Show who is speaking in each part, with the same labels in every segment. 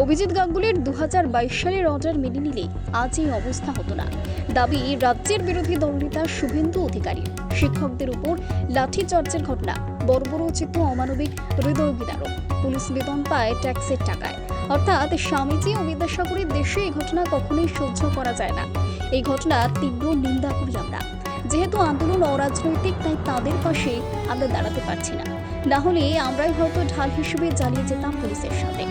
Speaker 1: অভিজিৎ গাঙ্গুলির 2022 সালের অর্ডার মেনে নিলে আজ এই অবস্থা হতো না। দাবি রাজ্যের বিরোধী দলনেতা শুভেন্দু অধিকারী। শিক্ষকদের উপর লাঠিচার্জের ঘটনা বর্বরোচিত, অমানবিক, হৃদয় বিদারক। পুলিশ বেতন পায় ট্যাক্সের টাকায়। অর্থাৎ স্বামীজি ও বিদ্যাসাগরের দেশে এই ঘটনা কখনোই সহ্য করা যায় না। এই ঘটনা তীব্র নিন্দা করি আমরা। যেহেতু আন্দোলন অরাজনৈতিক, তাই তাদের পাশে আমরা দাঁড়াতে পারছি না। না হলে আমরাই হয়তো ঢাল হিসেবে জ্বালিয়ে যেতাম পুলিশের সাথে।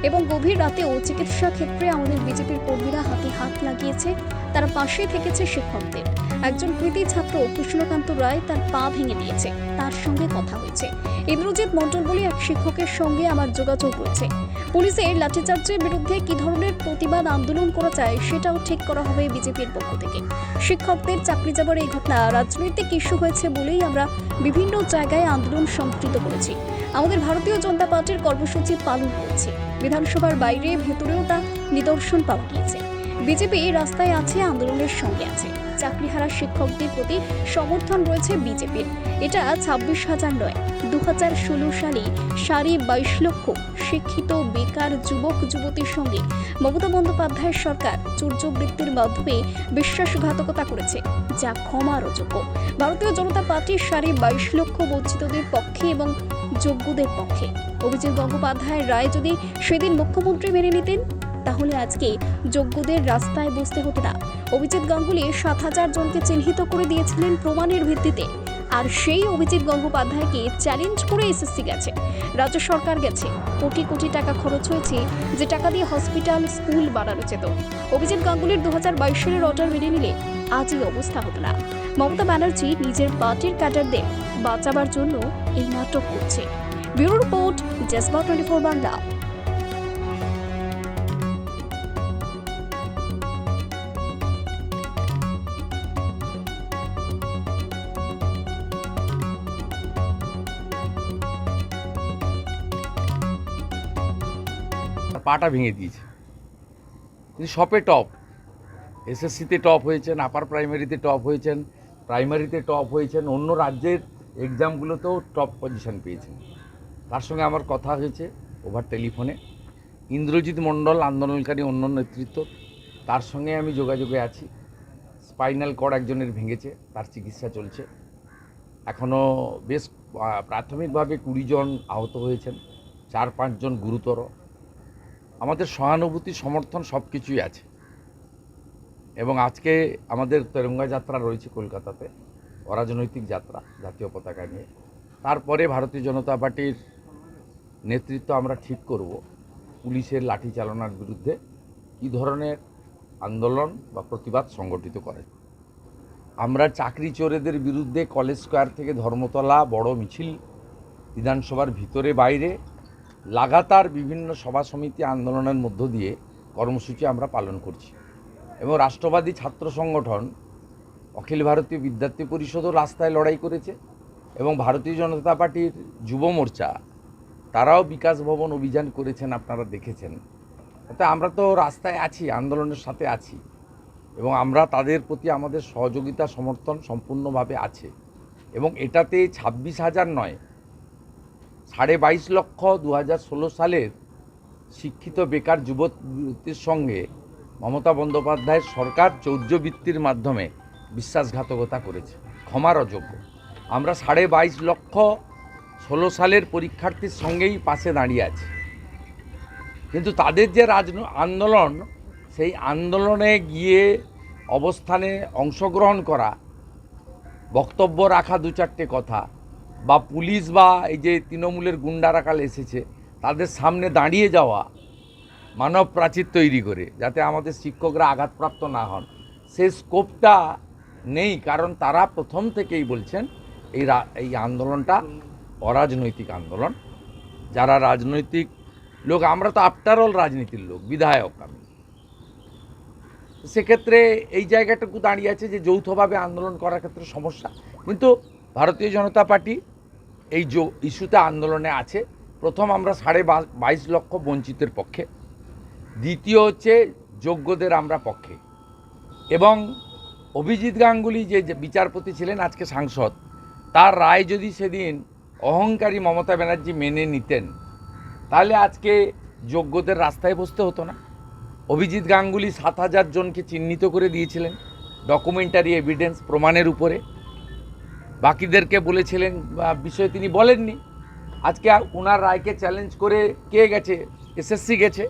Speaker 1: এবং গভীর রাতেও চিকিৎসা ক্ষেত্রে আমাদের বিজেপির কর্মীরা হাতে হাত লাগিয়েছে। তারা পাশে থেকেছে শিক্ষকদের। একজন কৃতি ছাত্র কৃষ্ণকান্ত রায় তার পা ভেঙে দিয়েছে, তার সঙ্গে কথা হয়েছে। ইন্দ্রজিৎ মণ্ডল বলে এক শিক্ষকের সঙ্গে আমার যোগাযোগ রয়েছে। পুলিশের লাঠিচার্জের বিরুদ্ধে কি ধরনের প্রতিবাদ আন্দোলন করা যায় সেটাও ঠিক করা হবে বিজেপির পক্ষ থেকে। শিক্ষকদের চাকরি যাবার এই ঘটনা রাজনৈতিক ইস্যু হয়েছে বলেই আমরা বিভিন্ন জায়গায় আন্দোলন সংগঠিত করেছি। আমাদের ভারতীয় জনতা পার্টির কর্মসূচি পালন করছে। বিধানসভার বাইরে ভেতরেও তা নিদর্শন পাওয়া গিয়েছে। বিজেপি রাস্তায় আছে, আন্দোলনের সঙ্গে আছে। চাকরিহারা শিক্ষকদের প্রতি সমর্থন রয়েছে বিজেপির। এটা 26,000 নয়, 2016 সালে 22.5 লক্ষ শিক্ষিত বেকার যুবক যুবতীর সঙ্গে মমতা বন্দ্যোপাধ্যায়ের সরকার চৌর্যবৃত্তির মাধ্যমে বিশ্বাসঘাতকতা করেছে, যা ক্ষমার অযোগ্য। ভারতীয় জনতা পার্টি 22.5 লক্ষ বঞ্চিতদের পক্ষে এবং যোগ্যদের পক্ষে। অভিজিৎ গঙ্গোপাধ্যায়ের রায় যদি সেদিন মুখ্যমন্ত্রী মেনে নিতেন, তাহলে আজকে যোগ্যদের রাস্তায় বসতে হতো না। অভিজিৎ গাঙ্গুলি 7,000 জনকে চিহ্নিত করে দিয়েছিলেন প্রমাণের ভিত্তিতে। আর সেই অভিজিৎ গঙ্গোপাধ্যায়কে চ্যালেঞ্জ করে এসএসসি গেছে, রাজ্য সরকার গেছে। কোটি কোটি টাকা খরচ হয়েছে, যে টাকা দিয়ে হসপিটাল, স্কুল বানানো যেত। অভিজিৎ গাঙ্গুলির 2022 সালের অর্ডার মেনে নিলে আজ এই অবস্থা হতো না। মমতা ব্যানার্জি নিজের পার্টির ক্যাডারদের বাঁচাবার জন্য এই নাটক করছে। ব্যুরো রিপোর্ট, জেসবা 24 বাংলা।
Speaker 2: পাটা ভেঙে দিয়েছে। তিনি সপে টপ, এসএসসিতে টপ হয়েছেন, আপার প্রাইমারিতে টপ হয়েছেন, প্রাইমারিতে টপ হয়েছেন, অন্য রাজ্যের এক্সামগুলোতেও টপ পজিশন পেয়েছেন। তার সঙ্গে আমার কথা হয়েছে ওভার টেলিফোনে। ইন্দ্রজিৎ মণ্ডল আন্দোলনকারী অন্য নেতৃত্ব, তার সঙ্গে আমি যোগাযোগে আছি। স্পাইনাল কর্ড একজনের ভেঙেছে, তার চিকিৎসা চলছে। এখনও বেশ প্রাথমিকভাবে 20 জন আহত হয়েছেন, 4-5 জন গুরুতর। আমাদের সহানুভূতি, সমর্থন সব কিছুই আছে। এবং আজকে আমাদের তেরঙ্গা যাত্রা রয়েছে কলকাতাতে, অরাজনৈতিক যাত্রা জাতীয় পতাকা নিয়ে। তারপরে ভারতীয় জনতা পার্টির নেতৃত্ব আমরা ঠিক করব পুলিশের লাঠি চালনার বিরুদ্ধে কী ধরনের আন্দোলন বা প্রতিবাদ সংগঠিত করে। আমরা চাকরি চোরেদের বিরুদ্ধে কলেজ স্কোয়ার থেকে ধর্মতলা বড় মিছিল, বিধানসভার ভিতরে বাইরে লাগাতার বিভিন্ন সভা সমিতি আন্দোলনের মধ্য দিয়ে কর্মসূচি আমরা পালন করছি। এবং রাষ্ট্রবাদী ছাত্র সংগঠন অখিল ভারতীয় বিদ্যার্থী পরিষদও রাস্তায় লড়াই করেছে, এবং ভারতীয় জনতা পার্টির যুব মোর্চা তারাও বিকাশ ভবন অভিযান করেছেন, আপনারা দেখেছেন। অর্থাৎ আমরা তো রাস্তায় আছি, আন্দোলনের সাথে আছি, এবং আমরা তাদের প্রতি আমাদের সহযোগিতা সমর্থন সম্পূর্ণভাবে আছে। এবং এটাতে 26,000 নয়, 22.5 লক্ষ 2016 সালের শিক্ষিত বেকার যুবতীর সঙ্গে মমতা বন্দ্যোপাধ্যায়ের সরকার চৌর্যবৃত্তির মাধ্যমে বিশ্বাসঘাতকতা করেছে, ক্ষমার অযোগ্য। আমরা 22.5 লক্ষ 16 সালের পরীক্ষার্থীর সঙ্গেই পাশে দাঁড়িয়ে আছি। কিন্তু তাদের যে আন্দোলন, সেই আন্দোলনে গিয়ে অবস্থানে অংশগ্রহণ করা, বক্তব্য রাখা 2-4টে কথা, বা পুলিশ বা এই যে তৃণমূলের গুন্ডারা কাল এসেছে তাদের সামনে দাঁড়িয়ে যাওয়া মানব প্রাচীর তৈরি করে, যাতে আমাদের শিক্ষকরা আঘাতপ্রাপ্ত না হন, সেই স্কোপটা নেই। কারণ তারা প্রথম থেকেই বলছেন এই আন্দোলনটা অরাজনৈতিক আন্দোলন। যারা রাজনৈতিক লোক, আমরা তো আফটার অল রাজনীতির লোক, বিধায়ক আমি, সেক্ষেত্রে এই জায়গাটুকু দাঁড়িয়ে আছে যে যৌথভাবে আন্দোলন করার ক্ষেত্রে সমস্যা। কিন্তু ভারতীয় জনতা পার্টি এই ইস্যুতে আন্দোলনে আছে। প্রথম, আমরা 22.5 লক্ষ বঞ্চিতের পক্ষে। দ্বিতীয় হচ্ছে যোগ্যদের আমরা পক্ষে। এবং অভিজিৎ গাঙ্গুলি যে বিচারপতি ছিলেন, আজকে সাংসদ, তার রায় যদি সেদিন অহংকারী মমতা ব্যানার্জি মেনে নিতেন, তাহলে আজকে যোগ্যদের রাস্তায় বসতে হতো না। অভিজিৎ গাঙ্গুলি 7,000 জনকে চিহ্নিত করে দিয়েছিলেন ডকুমেন্টারি এভিডেন্স প্রমাণের উপরে, বাকিদেরকে বলেছিলেন বিষয়ে তিনি বলেননি। আজকে ওনার রায়কে চ্যালেঞ্জ করে কে গেছে? এসএসসি গেছে,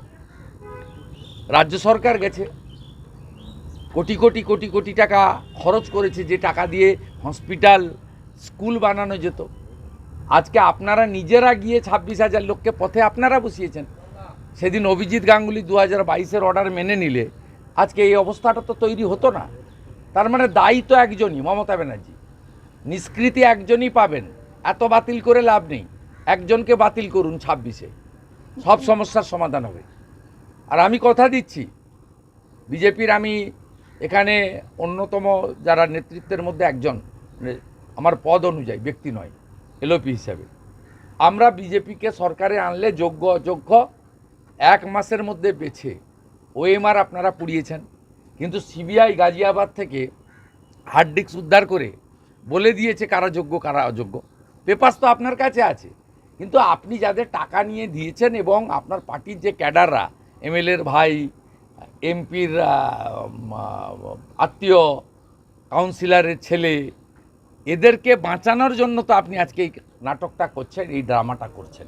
Speaker 2: রাজ্য সরকার গেছে, কোটি কোটি কোটি কোটি টাকা খরচ করেছে, যে টাকা দিয়ে হসপিটাল স্কুল বানানো যেত। আজকে আপনারা নিজেরা গিয়ে 26,000 লোককে পথে আপনারা বসিয়েছেন। সেদিন অভিজিৎ গাঙ্গুলি 2022-এর অর্ডার মেনে নিলে আজকে এই অবস্থাটা তো তৈরি হতো না। তার মানে দায়ী তো একজনই, মমতা ব্যানার্জি। নিষ্কৃতি একজনই পাবেন, এত বাতিল করে লাভ নেই। একজনকে বাতিল করুন 26-এ, সব সমস্যার সমাধান হবে। আর আমি কথা দিচ্ছি, বিজেপির আমি এখানে অন্যতম যারা নেতৃত্বের মধ্যে একজন, আমার পদ অনুযায়ী, ব্যক্তি নয়, এলওপি হিসাবে, আমরা বিজেপিকে সরকারে আনলে যোগ্য অযোগ্য 1 মাসের মধ্যে বেছে ওএমআর আপনারা পুড়িয়েছেন। কিন্তু সিবিআই গাজিয়াবাদ থেকে হার্ড ডিস্ক উদ্ধার করে বলে দিয়েছে কারা যোগ্য কারা অযোগ্য। পেপারস তো আপনার কাছে আছে, কিন্তু আপনি যাদের টাকা নিয়ে দিয়েছেন এবং আপনার পার্টির যে ক্যাডাররা, এমএলএর ভাই, এমপির আত্মীয়, কাউন্সিলরের ছেলে, এদেরকে বাঁচানোর জন্য তো আপনি আজকে এই নাটকটা করছেন, এই ড্রামাটা করছেন।